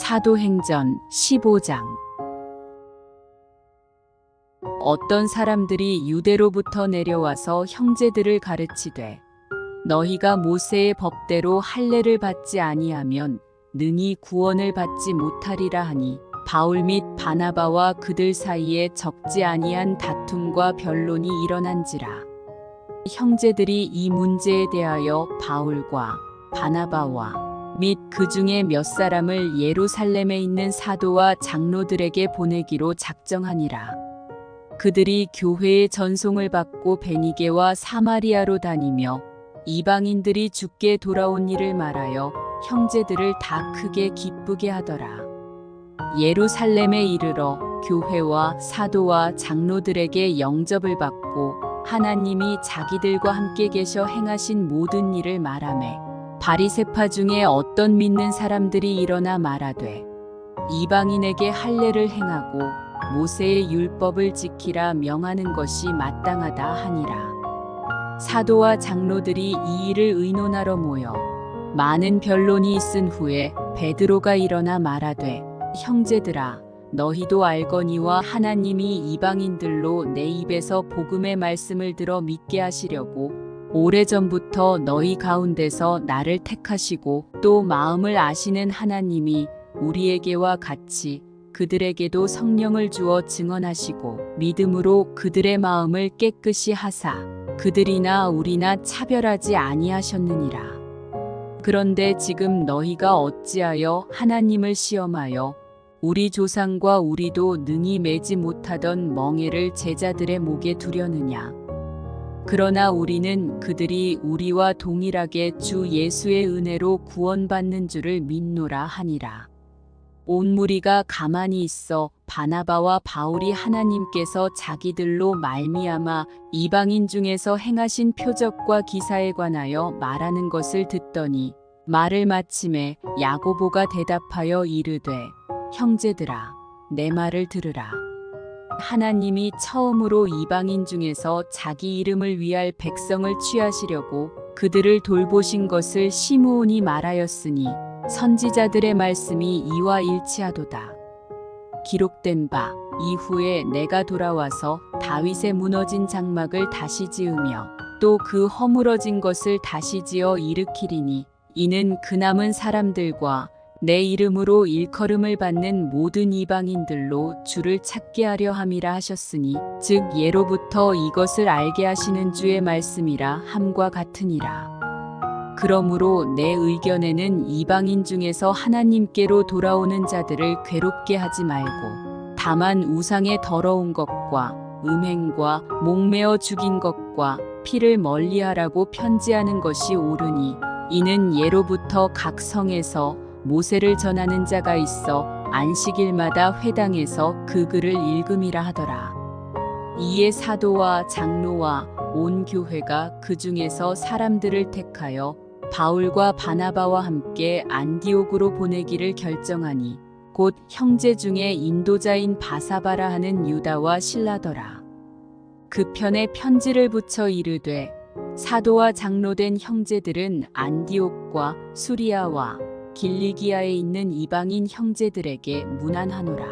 사도행전 15장. 어떤 사람들이 유대로부터 내려와서 형제들을 가르치되 너희가 모세의 법대로 할례를 받지 아니하면 능히 구원을 받지 못하리라 하니 바울 및 바나바와 그들 사이에 적지 아니한 다툼과 변론이 일어난지라. 형제들이 이 문제에 대하여 바울과 바나바와 및 그 중에 몇 사람을 예루살렘에 있는 사도와 장로들에게 보내기로 작정하니라. 그들이 교회의 전송을 받고 베니게와 사마리아로 다니며 이방인들이 주께 돌아온 일을 말하여 형제들을 다 크게 기쁘게 하더라. 예루살렘에 이르러 교회와 사도와 장로들에게 영접을 받고 하나님이 자기들과 함께 계셔 행하신 모든 일을 말하매 바리새파 중에 어떤 믿는 사람들이 일어나 말하되 이방인에게 할례를 행하고 모세의 율법을 지키라 명하는 것이 마땅하다 하니라. 사도와 장로들이 이 일을 의논하러 모여 많은 변론이 있은 후에 베드로가 일어나 말하되 형제들아 너희도 알거니와 하나님이 이방인들로 내 입에서 복음의 말씀을 들어 믿게 하시려고 오래전부터 너희 가운데서 나를 택하시고 또 마음을 아시는 하나님이 우리에게와 같이 그들에게도 성령을 주어 증언하시고 믿음으로 그들의 마음을 깨끗이 하사 그들이나 우리나 차별하지 아니하셨느니라. 그런데 지금 너희가 어찌하여 하나님을 시험하여 우리 조상과 우리도 능히 매지 못하던 멍에를 제자들의 목에 두려느냐. 그러나 우리는 그들이 우리와 동일하게 주 예수의 은혜로 구원받는 줄을 믿노라 하니라. 온 무리가 가만히 있어 바나바와 바울이 하나님께서 자기들로 말미암아 이방인 중에서 행하신 표적과 기사에 관하여 말하는 것을 듣더니 말을 마침에 야고보가 대답하여 이르되 형제들아 내 말을 들으라. 하나님이 처음으로 이방인 중에서 자기 이름을 위할 백성을 취하시려고 그들을 돌보신 것을 시므온이 말하였으니 선지자들의 말씀이 이와 일치하도다. 기록된 바 이후에 내가 돌아와서 다윗의 무너진 장막을 다시 지으며 또 그 허물어진 것을 다시 지어 일으키리니 이는 그 남은 사람들과 내 이름으로 일컬음을 받는 모든 이방인들로 주를 찾게 하려 함이라 하셨으니 즉 예로부터 이것을 알게 하시는 주의 말씀이라 함과 같으니라. 그러므로 내 의견에는 이방인 중에서 하나님께로 돌아오는 자들을 괴롭게 하지 말고 다만 우상의 더러운 것과 음행과 목매어 죽인 것과 피를 멀리하라고 편지하는 것이 옳으니 이는 예로부터 각 성에서 모세를 전하는 자가 있어 안식일마다 회당에서 그 글을 읽음이라 하더라. 이에 사도와 장로와 온 교회가 그 중에서 사람들을 택하여 바울과 바나바와 함께 안디옥으로 보내기를 결정하니 곧 형제 중에 인도자인 바사바라 하는 유다와 실라더라. 그 편에 편지를 붙여 이르되 사도와 장로된 형제들은 안디옥과 수리아와 길리기아에 있는 이방인 형제들에게 문안하노라.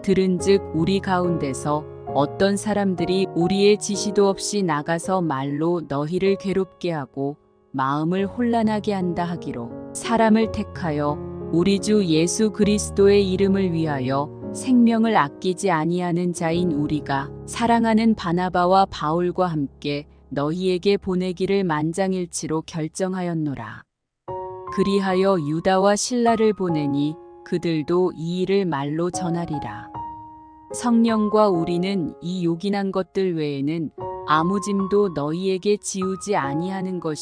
들은즉 우리 가운데서 어떤 사람들이 우리의 지시도 없이 나가서 말로 너희를 괴롭게 하고 마음을 혼란하게 한다 하기로 사람을 택하여 우리 주 예수 그리스도의 이름을 위하여 생명을 아끼지 아니하는 자인 우리가 사랑하는 바나바와 바울과 함께 너희에게 보내기를 만장일치로 결정하였노라. 그리하여 유다와 실라를 보내니 그들도 이 일을 말로 전하리라. 성령과 우리는 이 요긴한 것들 외에는 아무 짐도 너희에게 지우지 아니하는 것이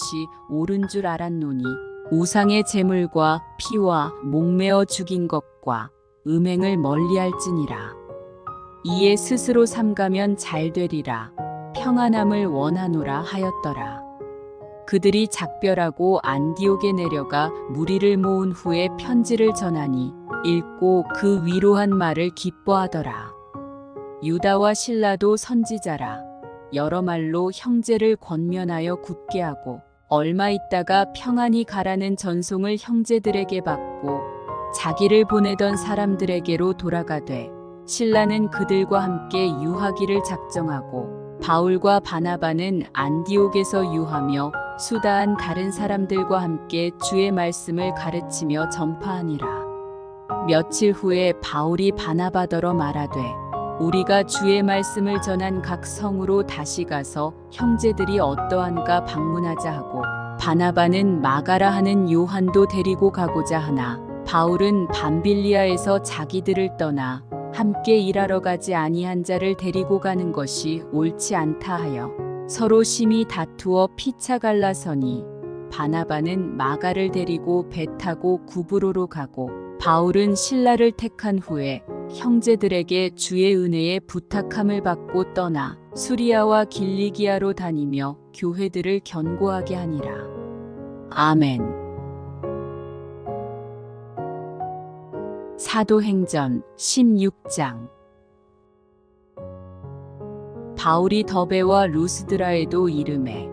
옳은 줄 알았노니 우상의 제물과 피와 목매어 죽인 것과 음행을 멀리할지니라. 이에 스스로 삼가면 잘 되리라. 평안함을 원하노라 하였더라. 그들이 작별하고 안디옥에 내려가 무리를 모은 후에 편지를 전하니 읽고 그 위로한 말을 기뻐하더라. 유다와 실라도 선지자라. 여러 말로 형제를 권면하여 굳게 하고 얼마 있다가 평안히 가라는 전송을 형제들에게 받고 자기를 보내던 사람들에게로 돌아가되 실라는 그들과 함께 유하기를 작정하고 바울과 바나바는 안디옥에서 유하며 수다한 다른 사람들과 함께 주의 말씀을 가르치며 전파하니라. 며칠 후에 바울이 바나바더러 말하되 우리가 주의 말씀을 전한 각 성으로 다시 가서 형제들이 어떠한가 방문하자 하고 바나바는 마가라 하는 요한도 데리고 가고자 하나 바울은 밤빌리아에서 자기들을 떠나 함께 일하러 가지 아니한 자를 데리고 가는 것이 옳지 않다 하여 서로 심히 다투어 피차 갈라서니 바나바는 마가를 데리고 배 타고 구브로로 가고 바울은 실라를 택한 후에 형제들에게 주의 은혜에 부탁함을 받고 떠나 수리아와 길리기아로 다니며 교회들을 견고하게 하니라. 아멘. 사도행전 16장. 바울이 더베와 루스드라에도 이르매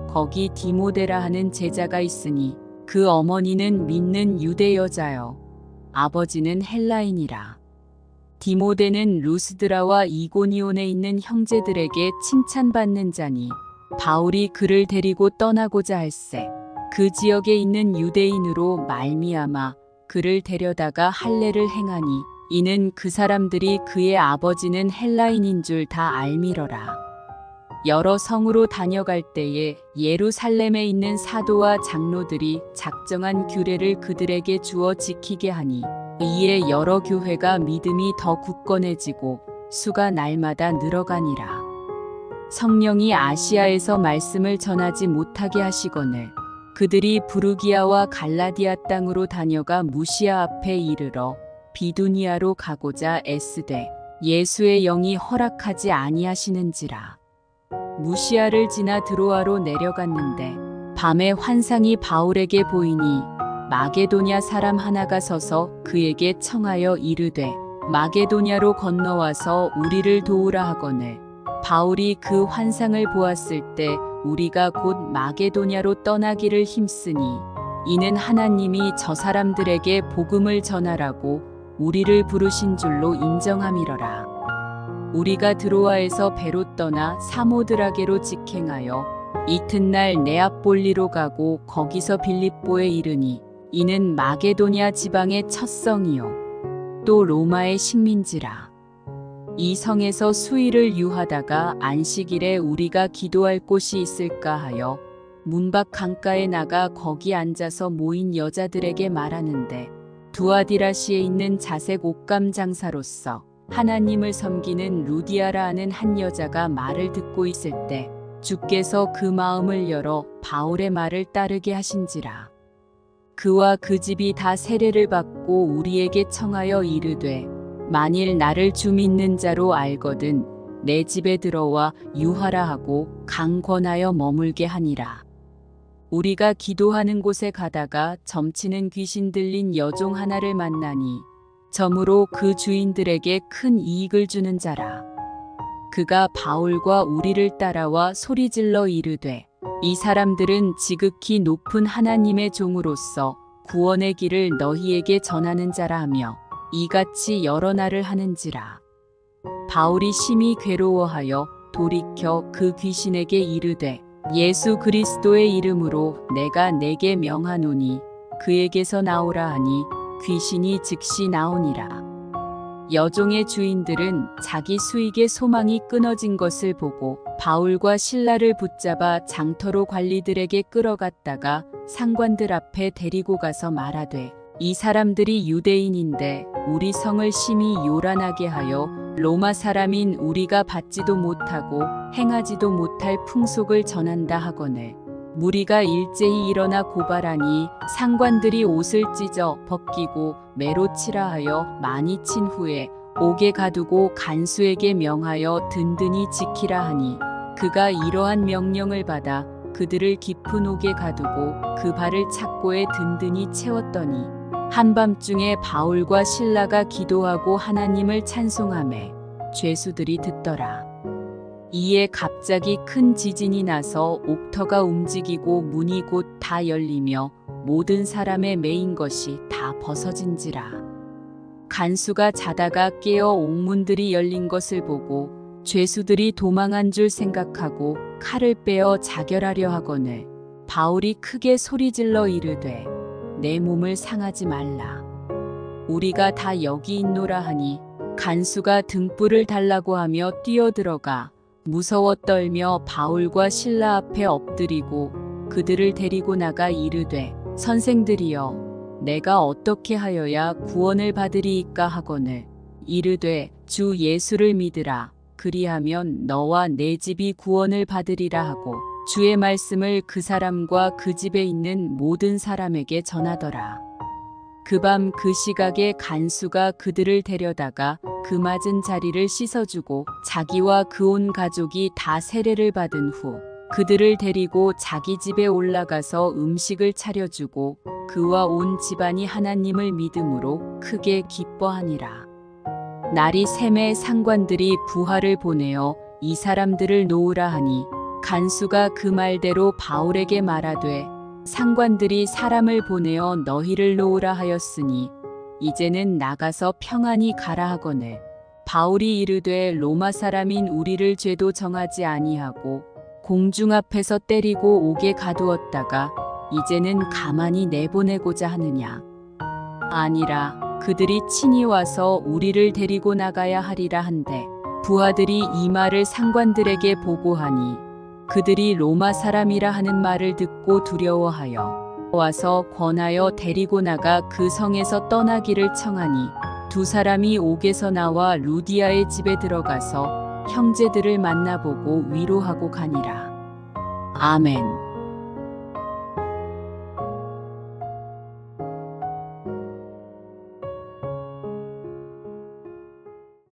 거기 디모데라 하는 제자가 있으니 그 어머니는 믿는 유대 여자여 아버지는 헬라인이라. 디모데는 루스드라와 이고니온에 있는 형제들에게 칭찬받는 자니 바울이 그를 데리고 떠나고자 할세 그 지역에 있는 유대인으로 말미암아 그를 데려다가 할례를 행하니 이는 그 사람들이 그의 아버지는 헬라인인 줄 다 알미러라. 여러 성으로 다녀갈 때에 예루살렘에 있는 사도와 장로들이 작정한 규례를 그들에게 주어 지키게 하니 이에 여러 교회가 믿음이 더 굳건해지고 수가 날마다 늘어가니라. 성령이 아시아에서 말씀을 전하지 못하게 하시거늘 그들이 부르기아와 갈라디아 땅으로 다녀가 무시아 앞에 이르러 비두니아로 가고자 애쓰되 예수의 영이 허락하지 아니하시는지라. 무시아를 지나 드로아로 내려갔는데 밤에 환상이 바울에게 보이니 마게도냐 사람 하나가 서서 그에게 청하여 이르되 마게도냐로 건너와서 우리를 도우라 하거늘 바울이 그 환상을 보았을 때 우리가 곧 마게도냐로 떠나기를 힘쓰니 이는 하나님이 저 사람들에게 복음을 전하라고 우리를 부르신 줄로 인정함이러라. 우리가 드로아에서 배로 떠나 사모드라게로 직행하여 이튿날 네아폴리로 가고 거기서 빌립보에 이르니 이는 마게도냐 지방의 첫 성이요 또 로마의 식민지라. 이 성에서 수일을 유하다가 안식일에 우리가 기도할 곳이 있을까 하여 문밖 강가에 나가 거기 앉아서 모인 여자들에게 말하는데 두아디라시에 있는 자색 옷감 장사로서 하나님을 섬기는 루디아라 하는 한 여자가 말을 듣고 있을 때 주께서 그 마음을 열어 바울의 말을 따르게 하신지라. 그와 그 집이 다 세례를 받고 우리에게 청하여 이르되 만일 나를 주 믿는 자로 알거든 내 집에 들어와 유하라 하고 강권하여 머물게 하니라. 우리가 기도하는 곳에 가다가 점치는 귀신 들린 여종 하나를 만나니 점으로 그 주인들에게 큰 이익을 주는 자라. 그가 바울과 우리를 따라와 소리질러 이르되 이 사람들은 지극히 높은 하나님의 종으로서 구원의 길을 너희에게 전하는 자라 하며 이같이 여러 날을 하는지라. 바울이 심히 괴로워하여 돌이켜 그 귀신에게 이르되 예수 그리스도의 이름으로 내가 내게 명하노니 그에게서 나오라 하니 귀신이 즉시 나오니라. 여종의 주인들은 자기 수익의 소망이 끊어진 것을 보고 바울과 실라를 붙잡아 장터로 관리들에게 끌어갔다가 상관들 앞에 데리고 가서 말하되 이 사람들이 유대인인데 우리 성을 심히 요란하게 하여 로마 사람인 우리가 받지도 못하고 행하지도 못할 풍속을 전한다 하거늘 무리가 일제히 일어나 고발하니 상관들이 옷을 찢어 벗기고 매로 치라 하여 많이 친 후에 옥에 가두고 간수에게 명하여 든든히 지키라 하니 그가 이러한 명령을 받아 그들을 깊은 옥에 가두고 그 발을 착고에 든든히 채웠더니 한밤중에 바울과 실라가 기도하고 하나님을 찬송하매 죄수들이 듣더라. 이에 갑자기 큰 지진이 나서 옥터가 움직이고 문이 곧 다 열리며 모든 사람의 매인 것이 다 벗어진지라. 간수가 자다가 깨어 옥문들이 열린 것을 보고 죄수들이 도망한 줄 생각하고 칼을 빼어 자결하려 하거늘 바울이 크게 소리질러 이르되 내 몸을 상하지 말라. 우리가 다 여기 있노라 하니 간수가 등불을 달라고 하며 뛰어들어가 무서워 떨며 바울과 실라 앞에 엎드리고 그들을 데리고 나가 이르되 선생들이여 내가 어떻게 하여야 구원을 받으리이까 하거늘 이르되 주 예수를 믿으라. 그리하면 너와 내 집이 구원을 받으리라 하고 주의 말씀을 그 사람과 그 집에 있는 모든 사람에게 전하더라. 그 밤 그 시각에 간수가 그들을 데려다가 그 맞은 자리를 씻어주고 자기와 그 온 가족이 다 세례를 받은 후 그들을 데리고 자기 집에 올라가서 음식을 차려주고 그와 온 집안이 하나님을 믿음으로 크게 기뻐하니라. 날이 샘에 상관들이 부하를 보내어 이 사람들을 놓으라 하니 간수가 그 말대로 바울에게 말하되 상관들이 사람을 보내어 너희를 놓으라 하였으니 이제는 나가서 평안히 가라 하거늘 바울이 이르되 로마 사람인 우리를 죄도 정하지 아니하고 공중 앞에서 때리고 옥에 가두었다가 이제는 가만히 내보내고자 하느냐. 아니라 그들이 친히 와서 우리를 데리고 나가야 하리라 한데 부하들이 이 말을 상관들에게 보고하니 그들이 로마 사람이라 하는 말을 듣고 두려워하여 와서 권하여 데리고 나가 그 성에서 떠나기를 청하니 두 사람이 옥에서 나와 루디아의 집에 들어가서 형제들을 만나보고 위로하고 가니라. 아멘.